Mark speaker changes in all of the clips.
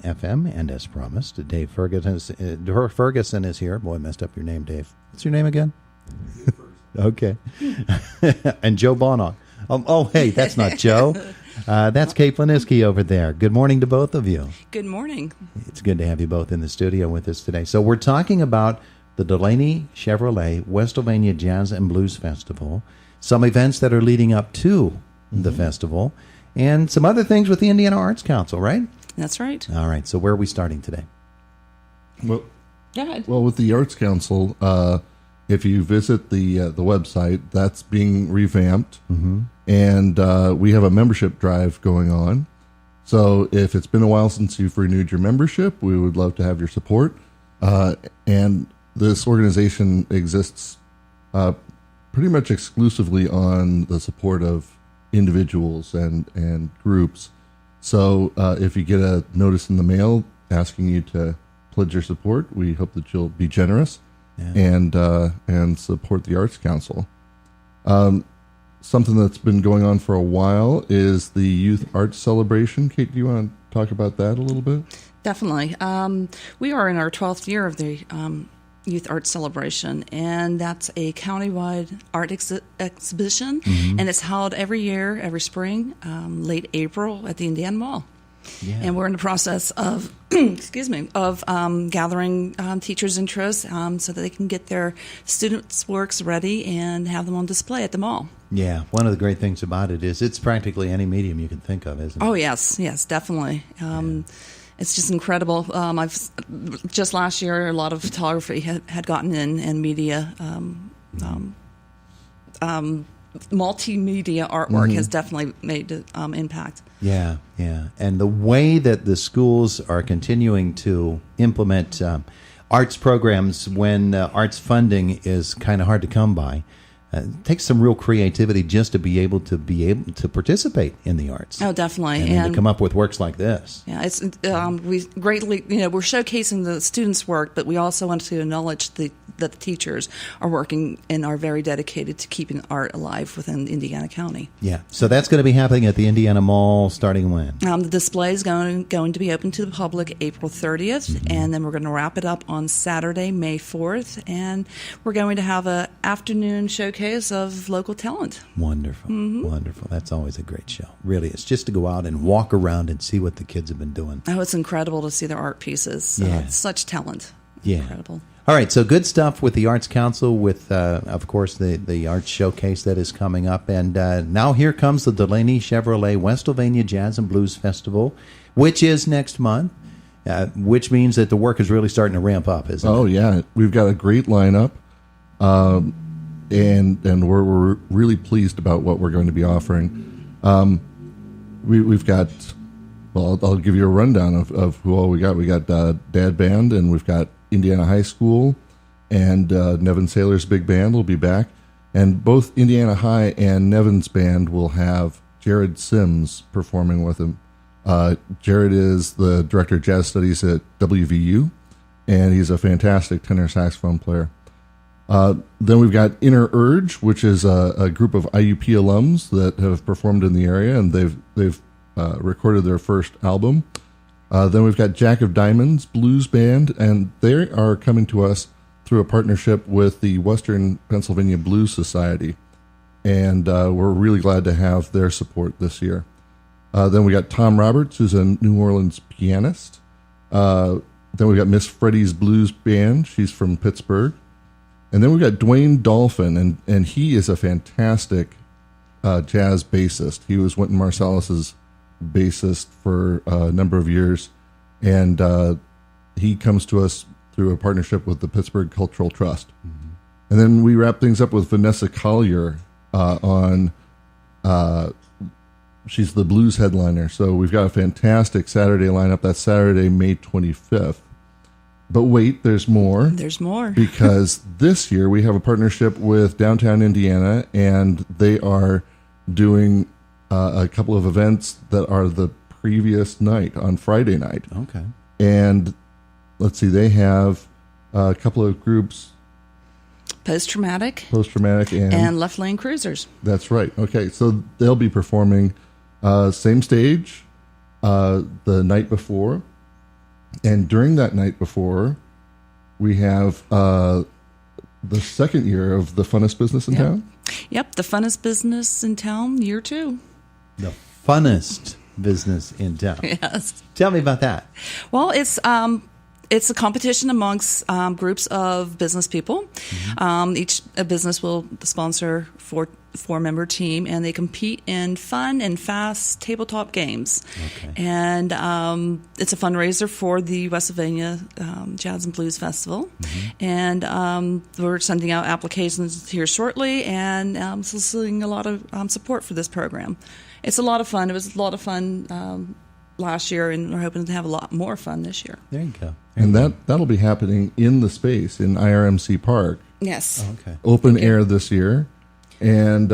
Speaker 1: FM. And as promised, Dave Ferguson is here. Boy, I messed up your name, Dave. What's your name again? Okay. And Joe Bonnock. Oh, hey, that's not Joe. That's Cate Planisky over there. Good morning to both of you.
Speaker 2: Good morning.
Speaker 1: It's good to have you both in the studio with us today. So we're talking about the Delaney Chevrolet Westsylvania Jazz and Blues Festival, some events that are leading up to the festival, and some other things with the Indiana Arts Council, right?
Speaker 2: That's right.
Speaker 1: All right. So where are we starting today?
Speaker 3: Well,
Speaker 2: Go ahead.
Speaker 3: well, with the Arts Council, if you visit the website, that's being revamped, and we have a membership drive going on. So if it's been a while since you've renewed your membership, we would love to have your support. And this organization exists pretty much exclusively on the support of individuals and groups. So if you get a notice in the mail asking you to pledge your support, we hope that you'll be generous and support the Arts Council. Something that's been going on for a while is the Youth Arts Celebration. Kate, do you want to talk about that a little bit?
Speaker 2: Definitely. We are in our 12th year of the Youth Arts Celebration, and that's a countywide art exhibition, and it's held every year, every spring, late April at the Indiana Mall. Yeah. And we're in the process of, gathering teachers' interest so that they can get their students' works ready and have them on display at the mall.
Speaker 1: Yeah, one of the great things about it is it's practically any medium you can think of, isn't it?
Speaker 2: Oh, yes, definitely. It's just incredible. Just last year, a lot of photography had gotten in, and media, multimedia artwork has definitely made an impact.
Speaker 1: Yeah. And the way that the schools are continuing to implement arts programs when arts funding is kind of hard to come by, it takes some real creativity just to be able to participate in the arts.
Speaker 2: Oh, definitely,
Speaker 1: and to come up with works like this.
Speaker 2: Yeah, it's we greatly, we're showcasing the students' work, but we also want to acknowledge that the teachers are working and are very dedicated to keeping art alive within Indiana County.
Speaker 1: Yeah, so that's going to be happening at the Indiana Mall starting when?
Speaker 2: The display is going to be open to the public April 30th, and then we're going to wrap it up on Saturday, May 4th, and we're going to have an afternoon showcase of local talent.
Speaker 1: Wonderful. Wonderful. That's always a great show. Really, it's just to go out and walk around and see what the kids have been doing.
Speaker 2: Oh, it's incredible to see their art pieces. It's such talent.
Speaker 1: Yeah.
Speaker 2: Incredible.
Speaker 1: All right, so good stuff with the Arts Council, with, of course, the Arts Showcase that is coming up. And now here comes the Delaney Chevrolet Westsylvania Jazz and Blues Festival, which is next month, which means that the work is really starting to ramp up, isn't it?
Speaker 3: Oh, yeah. We've got a great lineup. And we're really pleased about what we're going to be offering. We've got, well, I'll give you a rundown of who all we got. We got Dad Band, and we've got Indiana High School, and Nevin Saylor's big band will be back. And both Indiana High and Nevin's band will have Jared Sims performing with him. Jared is the director of jazz studies at WVU, and he's a fantastic tenor saxophone player. Then we've got Inner Urge, which is a group of IUP alums that have performed in the area, and they've recorded their first album. Then we've got Jack of Diamonds Blues Band, and they are coming to us through a partnership with the Western Pennsylvania Blues Society, and we're really glad to have their support this year. Then we got Tom Roberts, who's a New Orleans pianist. Then we've got Miss Freddie's Blues Band. She's from Pittsburgh. And then we've got Dwayne Dolphin, and he is a fantastic jazz bassist. He was Wynton Marsalis's bassist for a number of years, and he comes to us through a partnership with the Pittsburgh Cultural Trust. And then we wrap things up with Vanessa Collier on, she's the blues headliner. So we've got a fantastic Saturday lineup. That's Saturday, May 25th. But wait, there's more.
Speaker 2: There's more.
Speaker 3: Because this year we have a partnership with Downtown Indiana, and they are doing a couple of events that are the previous night, on Friday night.
Speaker 1: Okay.
Speaker 3: And let's see, they have a couple of groups.
Speaker 2: Post-traumatic,
Speaker 3: and
Speaker 2: Left Lane Cruisers.
Speaker 3: That's right. Okay, so they'll be performing same stage the night before. And during that night before, we have the second year of the funnest business in town.
Speaker 2: Yep, the funnest business in town, year 2.
Speaker 1: The funnest business in town.
Speaker 2: Yes.
Speaker 1: Tell me about that.
Speaker 2: Well, it's a competition amongst groups of business people. Each business will sponsor four-member team, and they compete in fun and fast tabletop games.
Speaker 1: Okay.
Speaker 2: And it's a fundraiser for the Westsylvania Jazz and Blues Festival. And we're sending out applications here shortly and soliciting a lot of support for this program. It's a lot of fun. It was a lot of fun last year, and we're hoping to have a lot more fun this year.
Speaker 1: There you go.
Speaker 3: And that'll be happening in the space in IRMC Park.
Speaker 2: Yes.
Speaker 1: Oh, okay.
Speaker 3: Open air this year. And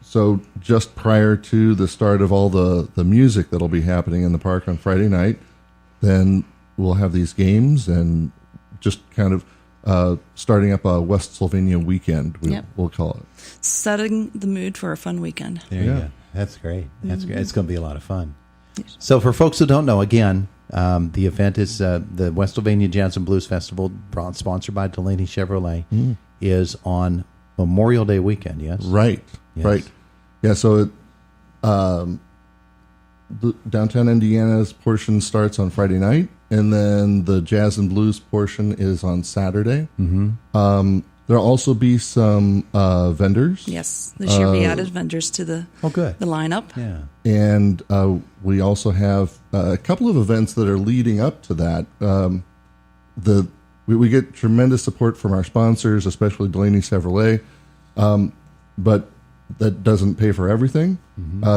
Speaker 3: so just prior to the start of all the music that'll be happening in the park on Friday night, then we'll have these games and just kind of starting up a Westsylvania weekend, we'll call it. Setting
Speaker 2: the mood for a fun weekend.
Speaker 1: There you go. That's great. That's great. It's going to be a lot of fun. So for folks who don't know, again, the event is the Westsylvania Jazz and Blues Festival, sponsored by Delaney Chevrolet, is on Memorial Day weekend, yes?
Speaker 3: Right,
Speaker 1: yes.
Speaker 3: Right. Yeah, so the downtown Indiana's portion starts on Friday night, and then the Jazz and Blues portion is on Saturday. There'll also be some vendors.
Speaker 2: Yes, this year we added vendors to the lineup.
Speaker 1: Yeah.
Speaker 3: And we also have a couple of events that are leading up to that. We get tremendous support from our sponsors, especially Delaney Chevrolet, but that doesn't pay for everything.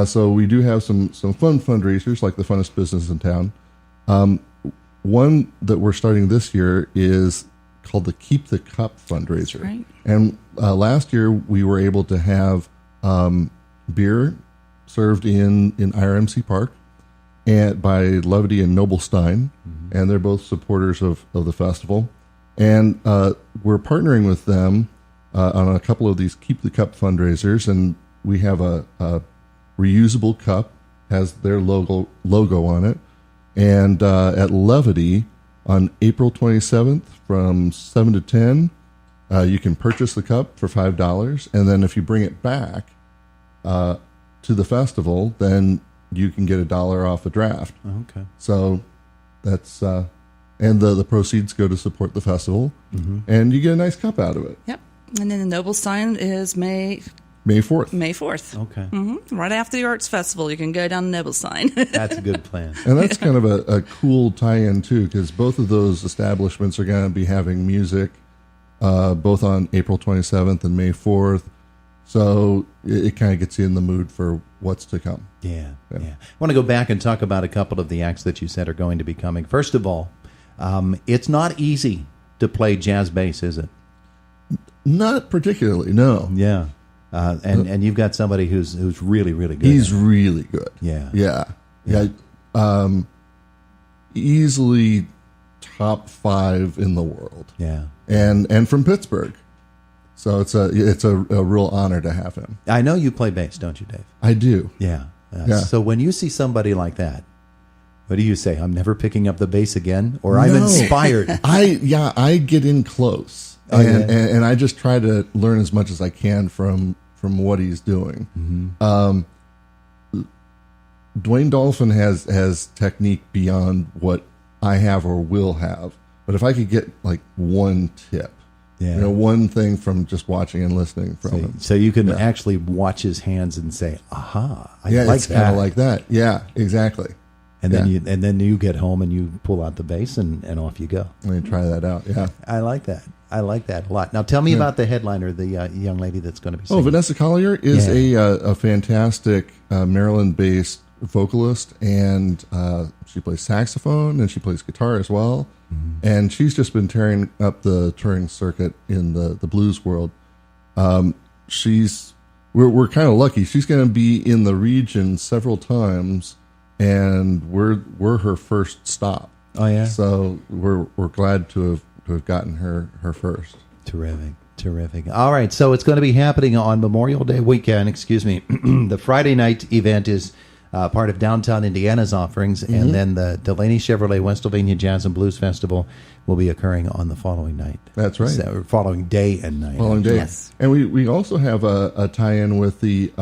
Speaker 3: So we do have some fun fundraisers, like the funnest business in town. One that we're starting this year is called the Keep the Cup fundraiser.
Speaker 2: That's right.
Speaker 3: And last year we were able to have beer served in IRMC Park and by Levity and Nobelstein, and they're both supporters of the festival. And we're partnering with them on a couple of these Keep the Cup fundraisers, and we have a reusable cup, has their logo on it. And at Levity on April 27th from 7 to 10, you can purchase the cup for $5, and then if you bring it back to the festival, then you can get $1 off a draft.
Speaker 1: Okay.
Speaker 3: So that's and the proceeds go to support the festival, and you get a nice cup out of it.
Speaker 2: Yep. And then the Noble Sign is May
Speaker 3: 4th.
Speaker 2: May 4th.
Speaker 1: Okay.
Speaker 2: Right after the Arts Festival, you can go down to Noble Sign.
Speaker 1: That's a good plan.
Speaker 3: And that's kind of a cool tie-in, too, because both of those establishments are going to be having music both on April 27th and May 4th. So it kind of gets you in the mood for what's to come.
Speaker 1: Yeah. I want to go back and talk about a couple of the acts that you said are going to be coming. First of all, it's not easy to play jazz bass, is it?
Speaker 3: Not particularly, no.
Speaker 1: Yeah. And you've got somebody who's really, really good.
Speaker 3: He's really good.
Speaker 1: Yeah.
Speaker 3: Easily top 5 in the world.
Speaker 1: Yeah.
Speaker 3: And from Pittsburgh. So it's a real honor to have him.
Speaker 1: I know you play bass, don't you, Dave?
Speaker 3: I do.
Speaker 1: Yeah.
Speaker 3: Yeah.
Speaker 1: So when you see somebody like that, what do you say? I'm never picking up the bass again, or I'm inspired.
Speaker 3: I get in close, and I just try to learn as much as I can from what he's doing. Dwayne Dolphin has technique beyond what I have or will have. But if I could get like one tip, one thing from just watching and listening from him.
Speaker 1: So you can actually watch his hands and say, aha, I like
Speaker 3: it's
Speaker 1: that.
Speaker 3: kind of like that. Yeah, exactly.
Speaker 1: And then you get home and you pull out the bass and off you go.
Speaker 3: Let me try that out. Yeah.
Speaker 1: I like that. I like that a lot. Now tell me about the headliner, the young lady that's going to be singing.
Speaker 3: Vanessa Collier is a fantastic Maryland-based vocalist, and she plays saxophone and she plays guitar as well. And she's just been tearing up the touring circuit in the blues world. We're kind of lucky. She's going to be in the region several times, and we're her first stop.
Speaker 1: Oh yeah.
Speaker 3: So we're glad to have gotten her first.
Speaker 1: Terrific. All right, so it's going to be happening on Memorial Day weekend. The Friday night event is part of Downtown Indiana's offerings. And then the Delaney Chevrolet Westsylvania Jazz and Blues Festival will be occurring on the following night.
Speaker 3: That's right.
Speaker 1: So, following day and night.
Speaker 3: Following day.
Speaker 2: Yes.
Speaker 3: And we also have a tie-in with the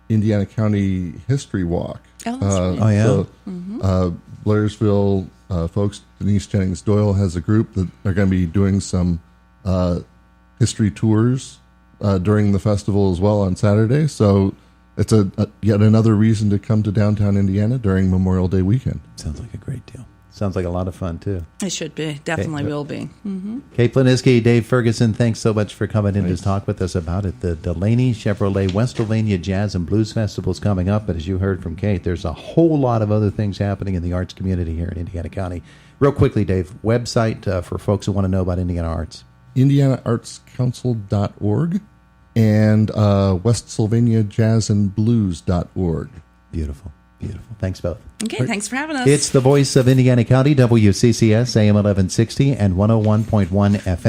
Speaker 3: Indiana County History Walk.
Speaker 2: Oh, that's right.
Speaker 1: Oh, yeah.
Speaker 3: So, Blairsville folks, Denise Jennings Doyle has a group that are going to be doing some history tours during the festival as well on Saturday. So it's yet another reason to come to downtown Indiana during Memorial Day weekend.
Speaker 1: Sounds like a great deal. Sounds like a lot of fun, too.
Speaker 2: It should be. Definitely will be.
Speaker 1: Cate Planisky, Dave Ferguson, thanks so much for coming in to talk with us about it. The Delaney Chevrolet Westsylvania Jazz and Blues Festival is coming up, but as you heard from Cate, there's a whole lot of other things happening in the arts community here in Indiana County. Real quickly, Dave, website for folks who want to know about Indiana arts.
Speaker 3: IndianaArtsCouncil.org and WestsylvaniaJazzandBlues.org.
Speaker 1: Beautiful. Beautiful. Thanks both.
Speaker 2: Okay, thanks for having us.
Speaker 1: It's the voice of Indiana County, WCCS, AM 1160 and 101.1 FM.